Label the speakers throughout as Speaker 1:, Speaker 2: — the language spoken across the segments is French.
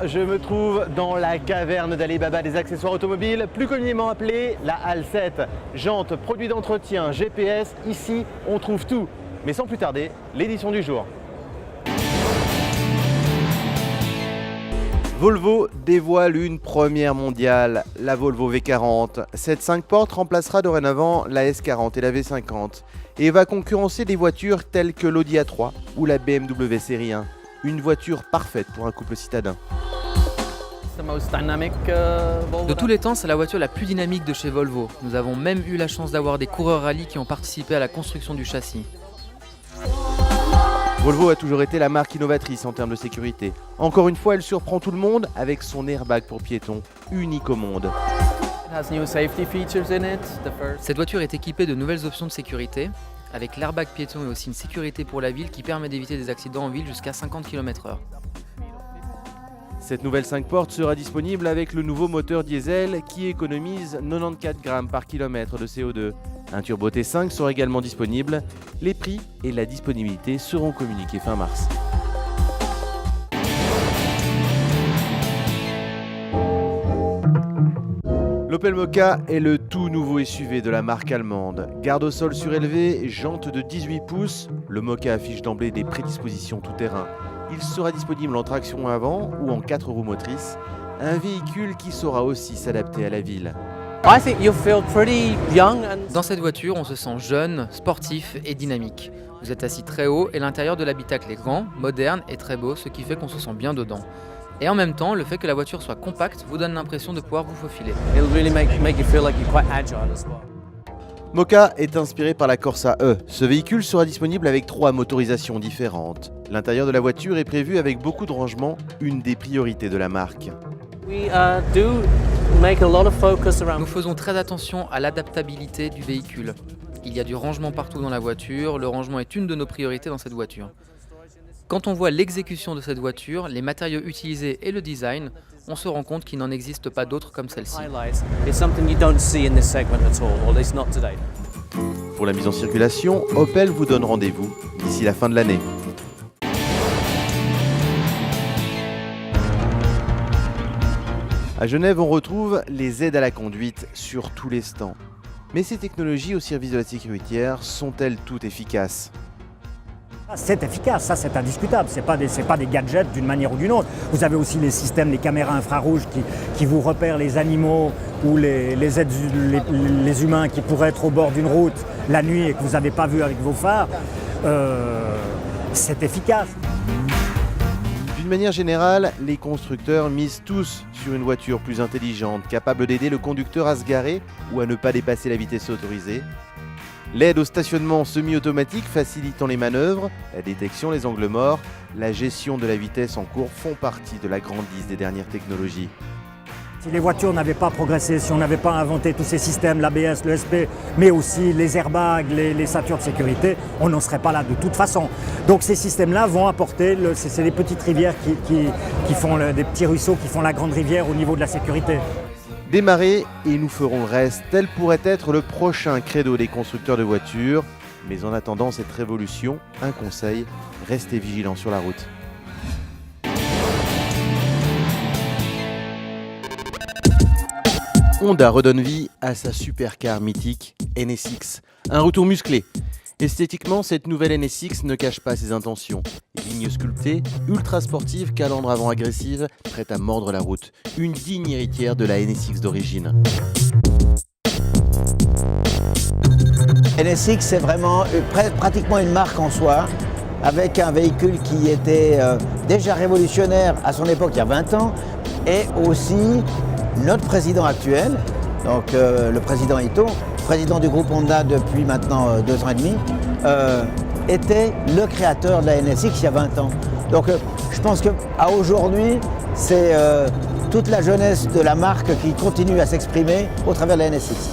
Speaker 1: je me trouve dans la caverne d'Alibaba des accessoires automobiles, plus communément appelée la Halle 7. Jantes, produits d'entretien, GPS, ici on trouve tout. Mais sans plus tarder, l'édition du jour. Volvo dévoile une première mondiale, la Volvo V40. Cette 5 portes remplacera dorénavant la S40 et la V50 et va concurrencer des voitures telles que l'Audi A3 ou la BMW Série 1. Une voiture parfaite pour un couple citadin.
Speaker 2: De tous les temps, c'est la voiture la plus dynamique de chez Volvo. Nous avons même eu la chance d'avoir des coureurs rallye qui ont participé à la construction du châssis.
Speaker 1: Volvo a toujours été la marque innovatrice en termes de sécurité. Encore une fois, elle surprend tout le monde avec son airbag pour piétons, unique au monde.
Speaker 2: Cette voiture est équipée de nouvelles options de sécurité, avec l'airbag piéton et aussi une sécurité pour la ville qui permet d'éviter des accidents en ville jusqu'à 50 km/h.
Speaker 1: Cette nouvelle 5 portes sera disponible avec le nouveau moteur diesel qui économise 94 grammes par kilomètre de CO2. Un turbo T5 sera également disponible. Les prix et la disponibilité seront communiqués fin mars. L'Opel Mokka est le tout nouveau SUV de la marque allemande. Garde au sol surélevé, jantes de 18 pouces, le Mokka affiche d'emblée des prédispositions tout-terrain. Il sera disponible en traction avant ou en 4 roues motrices, un véhicule qui saura aussi s'adapter à la ville.
Speaker 2: Dans cette voiture, on se sent jeune, sportif et dynamique. Vous êtes assis très haut et l'intérieur de l'habitacle est grand, moderne et très beau, ce qui fait qu'on se sent bien dedans. Et en même temps, le fait que la voiture soit compacte vous donne l'impression de pouvoir vous faufiler.
Speaker 1: Mokka est inspiré par la Corsa E. Ce véhicule sera disponible avec 3 motorisations différentes. L'intérieur de la voiture est prévu avec beaucoup de rangements, une des priorités de la marque.
Speaker 2: Nous faisons très attention à l'adaptabilité du véhicule. Il y a du rangement partout dans la voiture, le rangement est une de nos priorités dans cette voiture. Quand on voit l'exécution de cette voiture, les matériaux utilisés et le design, on se rend compte qu'il n'en existe pas d'autres comme celle-ci.
Speaker 1: Pour la mise en circulation, Opel vous donne rendez-vous d'ici la fin de l'année. À Genève, on retrouve les aides à la conduite sur tous les stands. Mais ces technologies au service de la sécurité sont-elles toutes efficaces ?
Speaker 3: C'est efficace, ça c'est indiscutable, c'est pas des gadgets d'une manière ou d'une autre. Vous avez aussi les systèmes, les caméras infrarouges qui vous repèrent les animaux ou les humains qui pourraient être au bord d'une route la nuit et que vous n'avez pas vu avec vos phares. C'est efficace.
Speaker 1: D'une manière générale, les constructeurs misent tous sur une voiture plus intelligente, capable d'aider le conducteur à se garer ou à ne pas dépasser la vitesse autorisée. L'aide au stationnement semi-automatique facilitant les manœuvres, la détection, les angles morts, la gestion de la vitesse en cours font partie de la grande liste des dernières technologies.
Speaker 3: Si les voitures n'avaient pas progressé, si on n'avait pas inventé tous ces systèmes, l'ABS, le SP, mais aussi les airbags, les ceintures de sécurité, on n'en serait pas là de toute façon. Donc ces systèmes-là vont apporter, c'est des petites rivières qui font des petits ruisseaux qui font la grande rivière au niveau de la sécurité.
Speaker 1: Démarrer et nous ferons le reste, tel pourrait être le prochain credo des constructeurs de voitures. Mais en attendant cette révolution, un conseil, restez vigilants sur la route. Honda redonne vie à sa supercar mythique NSX. Un retour musclé. Esthétiquement, cette nouvelle NSX ne cache pas ses intentions. Ligne sculptée, ultra sportive, calandre avant agressive, prête à mordre la route. Une digne héritière de la NSX d'origine.
Speaker 4: NSX, c'est vraiment pratiquement une marque en soi, avec un véhicule qui était déjà révolutionnaire à son époque, il y a 20 ans, et aussi notre président actuel, donc le président Ito, président du groupe Honda depuis maintenant 2 ans et demi, était le créateur de la NSX il y a 20 ans. Donc je pense qu'à aujourd'hui, c'est toute la jeunesse de la marque qui continue à s'exprimer au travers de la NSX.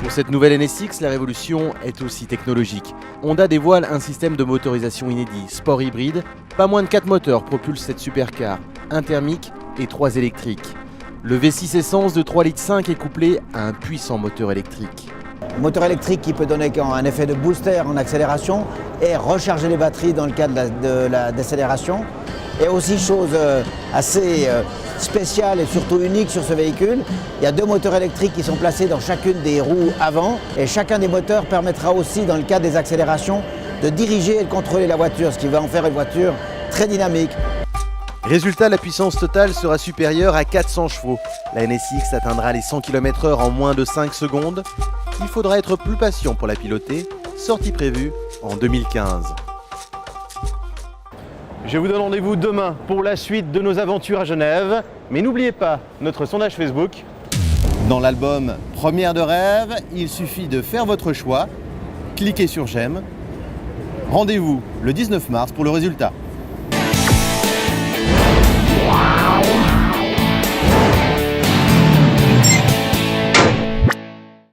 Speaker 1: Pour cette nouvelle NSX, la révolution est aussi technologique. Honda dévoile un système de motorisation inédit, sport hybride. Pas moins de 4 moteurs propulsent cette supercar, un thermique et 3 électriques. Le V6 essence de 3,5 litres est couplé à un puissant moteur électrique.
Speaker 4: moteur électrique qui peut donner un effet de booster en accélération et recharger les batteries dans le cas de la décélération. Et aussi, chose assez spéciale et surtout unique sur ce véhicule, il y a 2 moteurs électriques qui sont placés dans chacune des roues avant et chacun des moteurs permettra aussi, dans le cas des accélérations, de diriger et de contrôler la voiture, ce qui va en faire une voiture très dynamique.
Speaker 1: Résultat, la puissance totale sera supérieure à 400 chevaux. La NSX atteindra les 100 km/h en moins de 5 secondes. Il faudra être plus patient pour la piloter. Sortie prévue en 2015. Je vous donne rendez-vous demain pour la suite de nos aventures à Genève. Mais n'oubliez pas notre sondage Facebook. Dans l'album Première de rêve, il suffit de faire votre choix, cliquez sur j'aime. Rendez-vous le 19 mars pour le résultat.